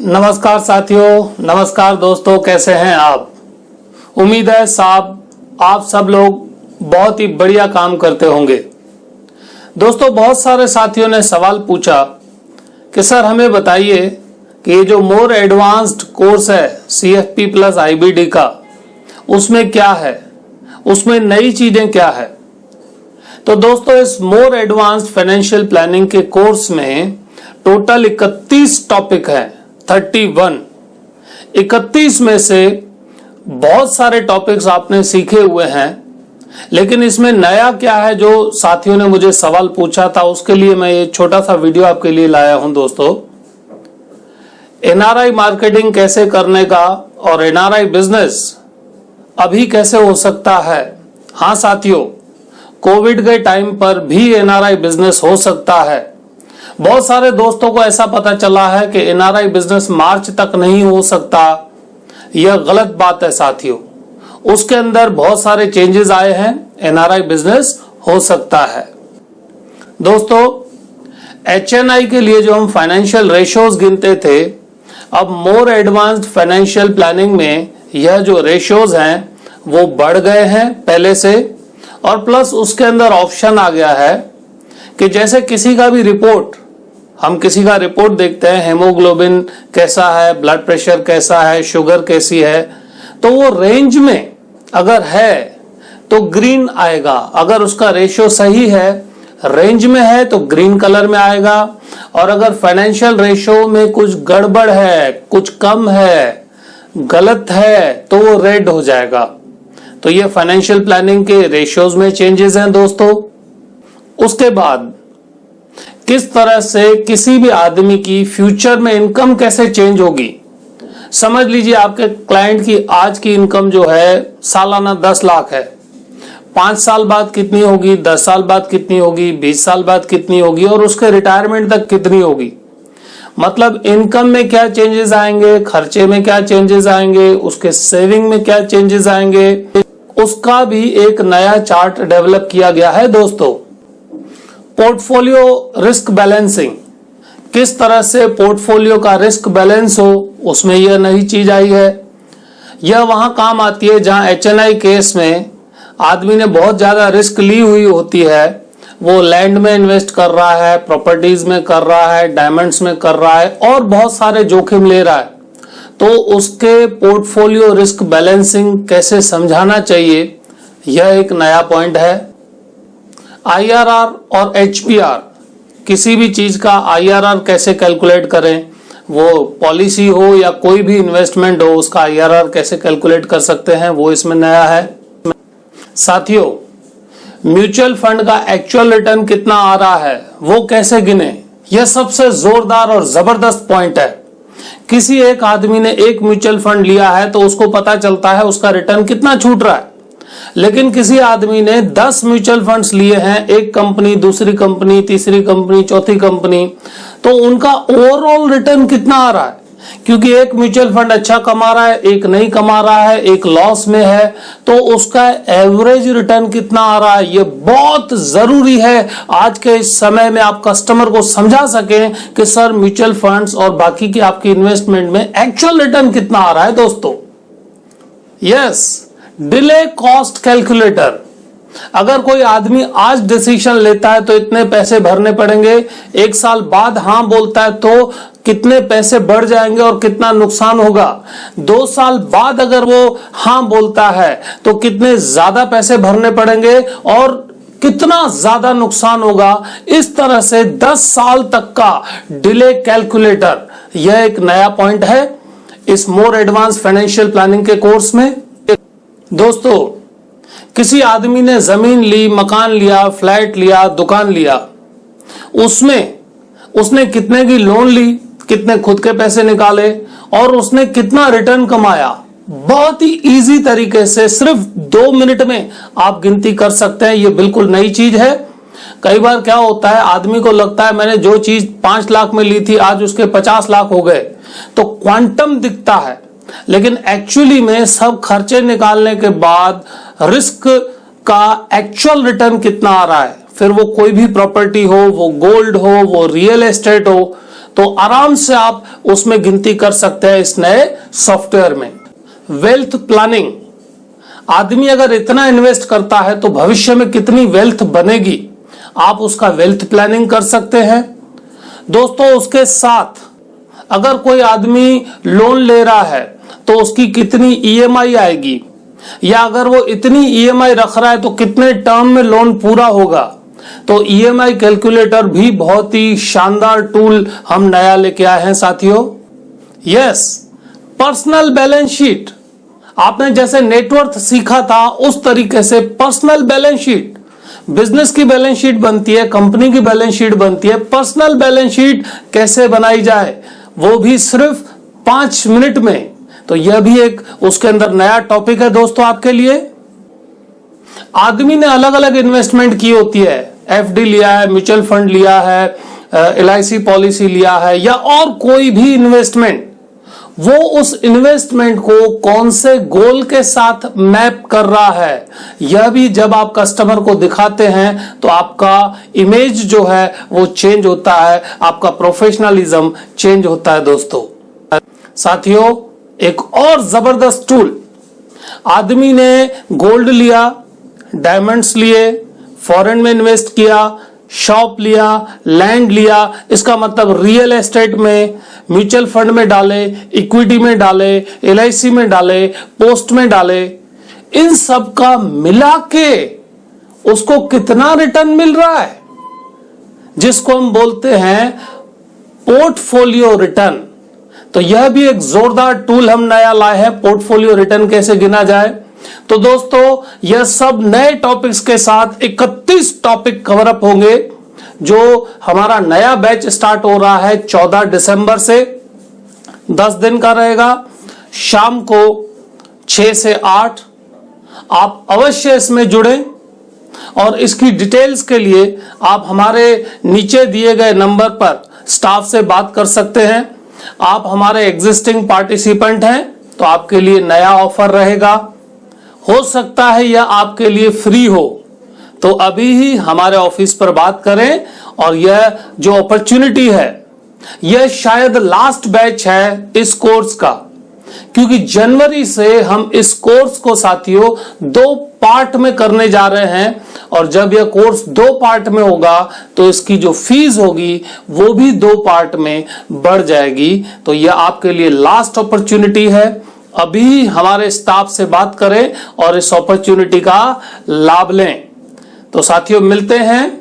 नमस्कार साथियों, नमस्कार दोस्तों, कैसे हैं आप। उम्मीद है साहब आप सब लोग बहुत ही बढ़िया काम करते होंगे। दोस्तों, बहुत सारे साथियों ने सवाल पूछा कि सर हमें बताइए कि ये जो मोर एडवांस्ड कोर्स है CFP प्लस IBD का, उसमें क्या है, उसमें नई चीजें क्या है। तो दोस्तों, इस मोर एडवांस्ड फाइनेंशियल प्लानिंग के कोर्स में टोटल 31 टॉपिक हैं। 31 में से बहुत सारे टॉपिक्स आपने सीखे हुए हैं, लेकिन इसमें नया क्या है जो साथियों ने मुझे सवाल पूछा था, उसके लिए मैं ये छोटा सा वीडियो आपके लिए लाया हूं। दोस्तों, NRI मार्केटिंग कैसे करने का और NRI बिजनेस अभी कैसे हो सकता है। हाँ साथियों, कोविड के टाइम पर भी NRI बिजनेस हो सकता है। बहुत सारे दोस्तों को ऐसा पता चला है कि NRI बिजनेस मार्च तक नहीं हो सकता। यह गलत बात है साथियों। उसके अंदर बहुत सारे चेंजेस आए हैं, NRI बिजनेस हो सकता है। दोस्तों, HNI के लिए जो हम फाइनेंशियल रेशियोज गिनते थे, अब मोर एडवांस्ड फाइनेंशियल प्लानिंग में यह जो रेशियोज हैं वो बढ़ गए हैं पहले से, और प्लस उसके अंदर ऑप्शन आ गया है कि जैसे किसी का भी रिपोर्ट, हम किसी का रिपोर्ट देखते हैं, हेमोग्लोबिन कैसा है, ब्लड प्रेशर कैसा है, शुगर कैसी है, तो वो रेंज में अगर है तो ग्रीन आएगा। अगर उसका रेशियो सही है, रेंज में है, तो ग्रीन कलर में आएगा। और अगर फाइनेंशियल रेशियो में कुछ गड़बड़ है, कुछ कम है, गलत है, तो वो रेड हो जाएगा। तो ये फाइनेंशियल प्लानिंग के रेशियोज में चेंजेस हैं दोस्तों। उसके बाद किस तरह से किसी भी आदमी की फ्यूचर में इनकम कैसे चेंज होगी। समझ लीजिए आपके क्लाइंट की आज की इनकम जो है सालाना 10 लाख है, 5 साल बाद कितनी होगी, 10 साल बाद कितनी होगी, 20 साल बाद कितनी होगी, और उसके रिटायरमेंट तक कितनी होगी। मतलब इनकम में क्या चेंजेस आएंगे, खर्चे में क्या चेंजेस आएंगे, उसके सेविंग में क्या चेंजेस आएंगे, उसका भी एक नया चार्ट डेवलप किया गया है दोस्तों। पोर्टफोलियो रिस्क बैलेंसिंग, किस तरह से पोर्टफोलियो का रिस्क बैलेंस हो, उसमें यह नई चीज आई है। यह वहां काम आती है जहां HNI केस में आदमी ने बहुत ज्यादा रिस्क ली हुई होती है। वो लैंड में इन्वेस्ट कर रहा है, प्रॉपर्टीज में कर रहा है, डायमंड्स में कर रहा है, और बहुत सारे जोखिम ले रहा है। तो उसके पोर्टफोलियो रिस्क बैलेंसिंग कैसे समझाना चाहिए, यह एक नया पॉइंट है। IRR और HPR, किसी भी चीज का IRR कैसे कैलकुलेट करें, वो पॉलिसी हो या कोई भी इन्वेस्टमेंट हो, उसका IRR कैसे कैलकुलेट कर सकते हैं, वो इसमें नया है। साथियों, म्यूचुअल फंड का एक्चुअल रिटर्न कितना आ रहा है वो कैसे गिने, यह सबसे जोरदार और जबरदस्त पॉइंट है। किसी एक आदमी ने एक म्यूचुअल फंड लिया है तो उसको पता चलता है उसका रिटर्न कितना छूट रहा है, लेकिन किसी आदमी ने 10 म्यूचुअल फंड्स लिए हैं, एक कंपनी, दूसरी कंपनी, तीसरी कंपनी, चौथी कंपनी, तो उनका ओवरऑल रिटर्न कितना आ रहा है। क्योंकि एक म्यूचुअल फंड अच्छा कमा रहा है, एक नहीं कमा रहा है, एक लॉस में है, तो उसका एवरेज रिटर्न कितना आ रहा है। यह बहुत जरूरी है आज के इस समय में आप कस्टमर को समझा सकें कि सर म्यूचुअल फंड्स और बाकी की आपकी इन्वेस्टमेंट में एक्चुअल रिटर्न कितना आ रहा है दोस्तों। यस, डिले कॉस्ट कैलकुलेटर, अगर कोई आदमी आज डिसीजन लेता है तो इतने पैसे भरने पड़ेंगे, 1 साल बाद हां बोलता है तो कितने पैसे बढ़ जाएंगे और कितना नुकसान होगा, 2 साल बाद अगर वो हां बोलता है तो कितने ज्यादा पैसे भरने पड़ेंगे और कितना ज्यादा नुकसान होगा। इस तरह से 10 साल तक का डिले कैलकुलेटर, यह एक नया पॉइंट है इस मोर एडवांस फाइनेंशियल प्लानिंग के कोर्स में। दोस्तों, किसी आदमी ने जमीन ली, मकान लिया, फ्लैट लिया, दुकान लिया, उसमें उसने कितने की लोन ली, कितने खुद के पैसे निकाले और उसने कितना रिटर्न कमाया, बहुत ही इजी तरीके से सिर्फ 2 मिनट में आप गिनती कर सकते हैं। ये बिल्कुल नई चीज है। कई बार क्या होता है, आदमी को लगता है मैंने जो चीज 5 लाख में ली थी आज उसके 50 लाख हो गए, तो क्वांटम दिखता है, लेकिन एक्चुअली में सब खर्चे निकालने के बाद रिस्क का एक्चुअल रिटर्न कितना आ रहा है। फिर वो कोई भी प्रॉपर्टी हो, वो गोल्ड हो, वो रियल एस्टेट हो, तो आराम से आप उसमें गिनती कर सकते हैं इस नए सॉफ्टवेयर में। वेल्थ प्लानिंग, आदमी अगर इतना इन्वेस्ट करता है तो भविष्य में कितनी वेल्थ बनेगी, आप उसका वेल्थ प्लानिंग कर सकते हैं। दोस्तों, उसके साथ अगर कोई आदमी लोन ले रहा है तो उसकी कितनी ईएमआई आएगी, या अगर वो इतनी ईएमआई रख रहा है तो कितने टर्म में लोन पूरा होगा। तो ईएमआई कैलकुलेटर भी बहुत ही शानदार टूल हम नया लेके आए हैं साथियों। यस, पर्सनल बैलेंस शीट, आपने जैसे नेटवर्थ सीखा था उस तरीके से पर्सनल बैलेंस शीट, बिजनेस की बैलेंस शीट बनती है, कंपनी की बैलेंस शीट बनती है, पर्सनल बैलेंस शीट कैसे बनाई जाए वो भी सिर्फ 5 मिनट में। तो यह भी एक उसके अंदर नया टॉपिक है दोस्तों आपके लिए। आदमी ने अलग अलग इन्वेस्टमेंट की होती है, एफडी लिया है, म्यूचुअल फंड लिया है, एलआईसी पॉलिसी लिया है, या और कोई भी इन्वेस्टमेंट, वो उस इन्वेस्टमेंट को कौन से गोल के साथ मैप कर रहा है, यह भी जब आप कस्टमर को दिखाते हैं तो आपका इमेज जो है वो चेंज होता है, आपका प्रोफेशनलिज्म चेंज होता है दोस्तों। साथियों, एक और जबरदस्त टूल, आदमी ने गोल्ड लिया, डायमंड्स लिए, फॉरेन में इन्वेस्ट किया, शॉप लिया, लैंड लिया, इसका मतलब रियल एस्टेट में, म्यूचुअल फंड में डाले, इक्विटी में डाले, एलआईसी में डाले, पोस्ट में डाले, इन सब का मिला के उसको कितना रिटर्न मिल रहा है, जिसको हम बोलते हैं पोर्टफोलियो रिटर्न। तो यह भी एक जोरदार टूल हम नया लाए हैं, पोर्टफोलियो रिटर्न कैसे गिना जाए। तो दोस्तों, यह सब नए टॉपिक्स के साथ 31 टॉपिक कवर अप होंगे, जो हमारा नया बैच स्टार्ट हो रहा है 14 दिसंबर से। 10 दिन का रहेगा, शाम को 6 से 8। आप अवश्य इसमें जुड़ें और इसकी डिटेल्स के लिए आप हमारे नीचे दिए गए नंबर पर स्टाफ से बात कर सकते हैं। आप हमारे एग्जिस्टिंग पार्टिसिपेंट हैं तो आपके लिए नया ऑफर रहेगा, हो सकता है यह आपके लिए फ्री हो, तो अभी ही हमारे ऑफिस पर बात करें। और यह जो अपॉर्चुनिटी है यह शायद लास्ट बैच है इस कोर्स का, क्योंकि जनवरी से हम इस कोर्स को साथियों 2 पार्ट में करने जा रहे हैं, और जब यह कोर्स 2 पार्ट में होगा तो इसकी जो फीस होगी वो भी 2 पार्ट में बढ़ जाएगी। तो यह आपके लिए लास्ट अपॉर्चुनिटी है, अभी हमारे स्टाफ से बात करें और इस अपॉर्चुनिटी का लाभ लें। तो साथियों, मिलते हैं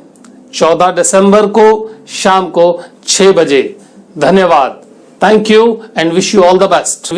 14 दिसंबर को शाम को 6 बजे। धन्यवाद, thank you and wish you all the best.